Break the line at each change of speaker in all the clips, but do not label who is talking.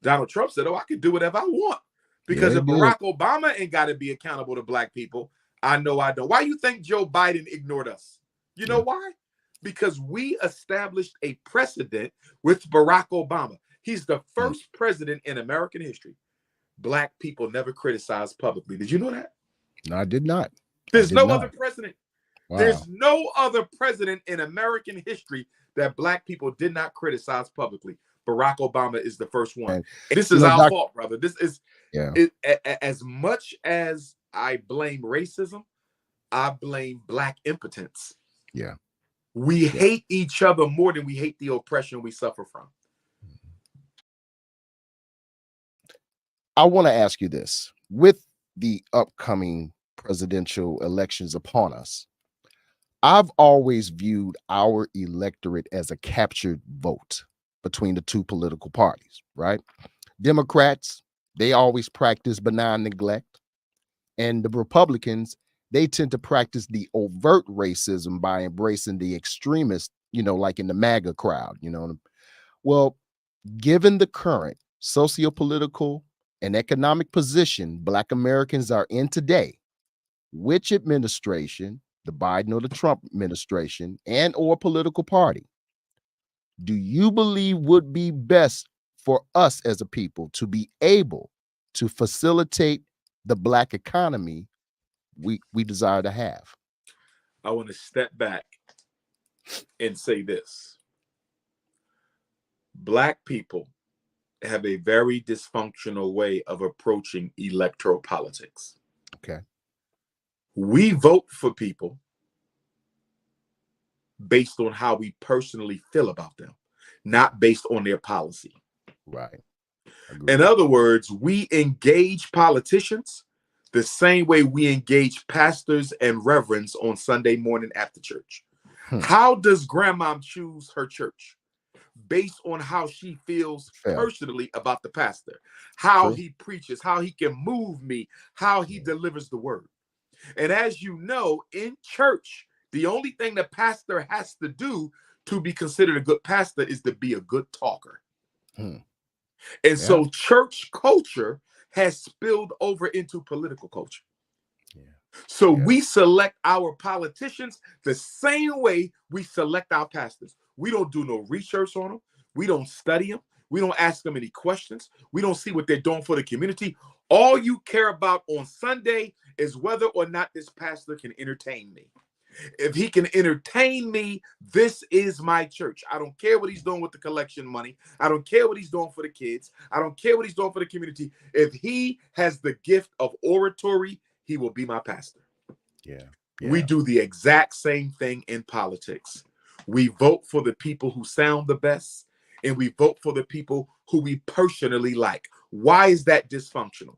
Donald Trump said, oh, I can do whatever I want. Because if Barack Obama ain't got to be accountable to black people, I know I don't. Why you think Joe Biden ignored us? You know why? Because we established a precedent with Barack Obama. He's the first president in American history. Black people never criticized publicly. Did you know that?
No, I did not.
There's no other president.
Wow.
There's no other president in American history that black people did not criticize publicly. Barack Obama is the first one. And this is our fault, brother. This is as much as I blame racism, I blame black impotence.
Yeah.
We hate each other more than we hate the oppression we suffer from.
I want to ask you this. With the upcoming presidential elections upon us, I've always viewed our electorate as a captured vote between the two political parties, right? Democrats, they always practice benign neglect. And the Republicans, they tend to practice the overt racism by embracing the extremists, you know, like in the MAGA crowd, you know. Well, given the current socio-political and economic position Black Americans are in today, which administration, the Biden or the Trump administration, and or political party, do you believe would be best for us as a people to be able to facilitate the Black economy we desire to have?
I want to step back and say this. Black people have a very dysfunctional way of approaching electoral politics.
Okay.
We vote for people based on how we personally feel about them, not based on their policy.
Right.
In other words, we engage politicians the same way we engage pastors and reverends on Sunday morning after church. How does grandma choose her church? Based on how she feels personally about the pastor, how he preaches, how he can move me, how he delivers the word. And as you know, in church, the only thing the pastor has to do to be considered a good pastor is to be a good talker. And so church culture has spilled over into political culture. So we select our politicians the same way we select our pastors. We don't do no research on them. We don't study them. We don't ask them any questions. We don't see what they're doing for the community. All you care about on Sunday is whether or not this pastor can entertain me. If he can entertain me, this is my church. I don't care what he's doing with the collection money. I don't care what he's doing for the kids. I don't care what he's doing for the community. If he has the gift of oratory, he will be my pastor. We do the exact same thing in politics. We vote for the people who sound the best, and we vote for the people who we personally like. Why is that dysfunctional?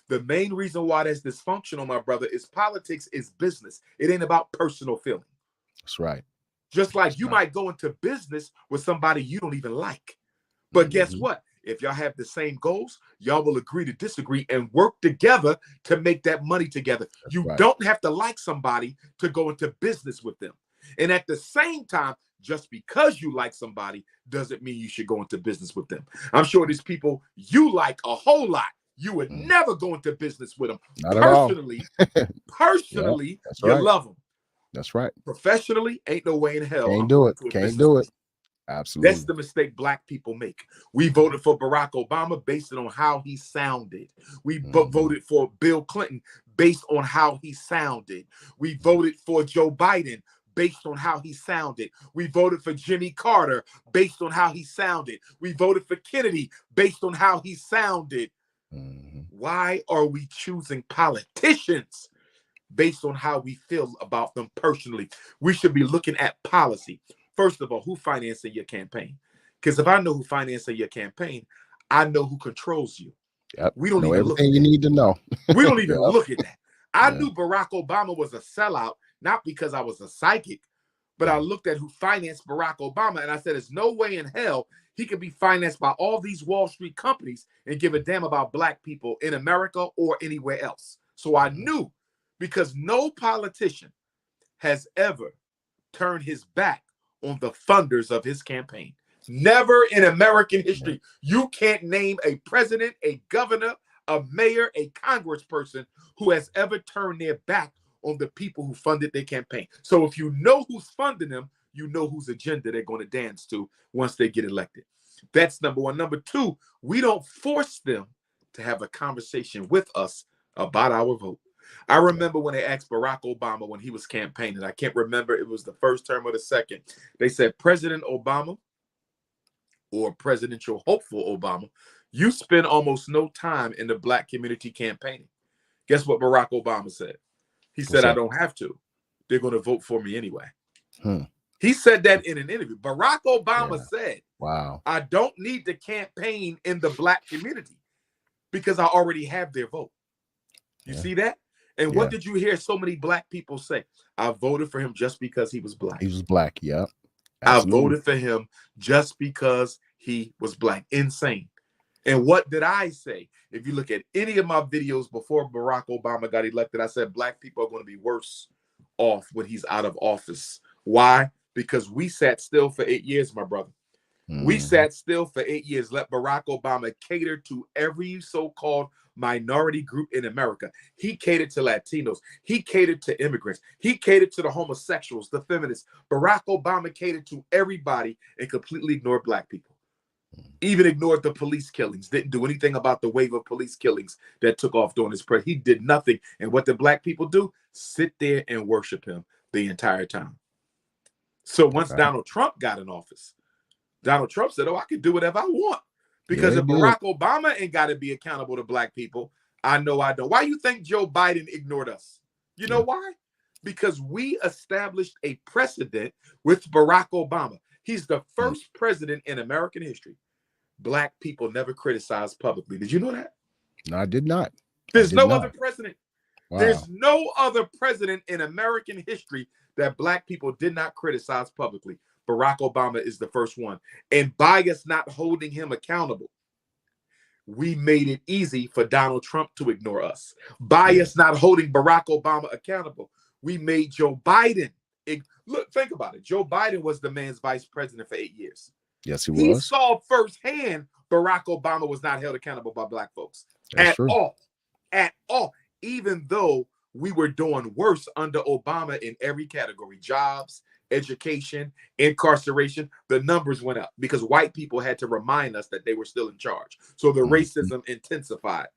The main reason why that's dysfunctional, my brother, is politics is business. It ain't about personal feeling.
That's right.
Just like you might go into business with somebody you don't even like. But guess what? If y'all have the same goals, y'all will agree to disagree and work together to make that money together. You don't have to like somebody to go into business with them. And at the same time, just because you like somebody doesn't mean you should go into business with them. I'm sure there's people you like a whole lot. You would never go into business with them.
Not
personally, you love them.
That's right.
Professionally, ain't no way in hell.
Can't do it. Can't do it. Absolutely.
That's the mistake Black people make. We voted for Barack Obama based on how he sounded. We voted for Bill Clinton based on how he sounded. We voted for Joe Biden based on how he sounded. We voted for Jimmy Carter based on how he sounded. We voted for Kennedy based on how he sounded. Why are we choosing politicians based on how we feel about them personally? We should be looking at policy. First of all, who financing your campaign? Because if I know who financing your campaign, I know who controls you. We don't even look at
everything you need to know.
We don't even look at that. I knew Barack Obama was a sellout, not because I was a psychic, but I looked at who financed Barack Obama, and I said, there's no way in hell he could be financed by all these Wall Street companies and give a damn about Black people in America or anywhere else. So I knew, because no politician has ever turned his back on the funders of his campaign. Never in American history. You can't name a president, a governor, a mayor, a congressperson who has ever turned their back on the people who funded their campaign. So if you know who's funding them, you know whose agenda they're going to dance to once they get elected. That's number one. Number two, we don't force them to have a conversation with us about our vote. I remember when they asked Barack Obama when he was campaigning, I can't remember, it was the first term or the second. They said, President Obama, or presidential hopeful Obama, you spend almost no time in the Black community campaigning. Guess what Barack Obama said? He said, I don't have to. They're going to vote for me anyway. He said that in an interview. Barack Obama said, wow, I don't need to campaign in the Black community because I already have their vote. You see that? And what did you hear so many Black people say? I voted for him just because he was Black.
He was Black,
I voted for him just because he was Black. Insane. And what did I say? If you look at any of my videos before Barack Obama got elected, I said Black people are going to be worse off when he's out of office. Why? Because we sat still for 8 years, my brother. We sat still for 8 years, let Barack Obama cater to every so-called minority group in America. He catered to Latinos. He catered to immigrants. He catered to the homosexuals, the feminists. Barack Obama catered to everybody and completely ignored Black people. Even ignored the police killings. Didn't do anything about the wave of police killings that took off during his presidency. He did nothing. And what did Black people do? Sit there and worship him the entire time. So once Donald Trump got in office, Donald Trump said, oh, I can do whatever I want. Because if Barack Obama ain't got to be accountable to Black people, I know I don't. Why you think Joe Biden ignored us? You know why? Because we established a precedent with Barack Obama. He's the first president in American history Black people never criticized publicly. Did you know that?
No, I did not.
There's no other president. Wow. There's no other president in American history that Black people did not criticize publicly. Barack Obama is the first one. And by us not holding him accountable, we made it easy for Donald Trump to ignore us. By us not holding Barack Obama accountable, we made Joe Biden. Look, think about it. Joe Biden was the man's vice president for 8 years.
Yes, he was.
He saw firsthand Barack Obama was not held accountable by Black folks at all. Even though we were doing worse under Obama in every category, jobs, education, incarceration, the numbers went up because white people had to remind us that they were still in charge. So the racism intensified.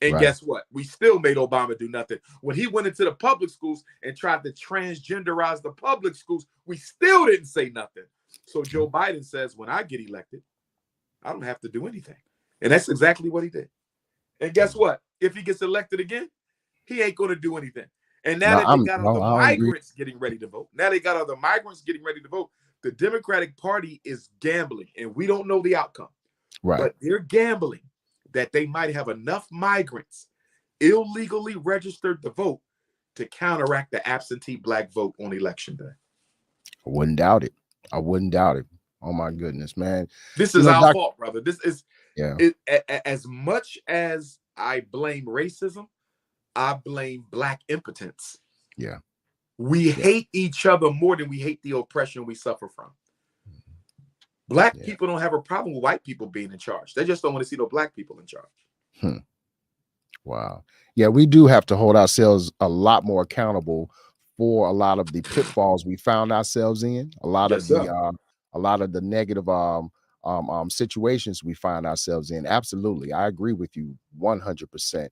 And guess what? We still made Obama do nothing. When he went into the public schools and tried to transgenderize the public schools, we still didn't say nothing. So Joe Biden says, when I get elected, I don't have to do anything. And that's exactly what he did. And guess what? If he gets elected again, he ain't going to do anything. And now that they got other migrants getting ready to vote, the Democratic Party is gambling, and we don't know the outcome. But they're gambling that they might have enough migrants illegally registered to vote to counteract the absentee Black vote on election day.
I wouldn't doubt it. Oh my goodness, man.
This is our fault, brother. This is as much as I blame racism, I blame Black impotence. We hate each other more than we hate the oppression we suffer from. Black people don't have a problem with white people being in charge. They just don't want to see no Black people in charge.
Wow. Yeah, we do have to hold ourselves a lot more accountable for a lot of the pitfalls we found ourselves in, a lot of the negative situations we find ourselves in. Absolutely. I agree with you 100%.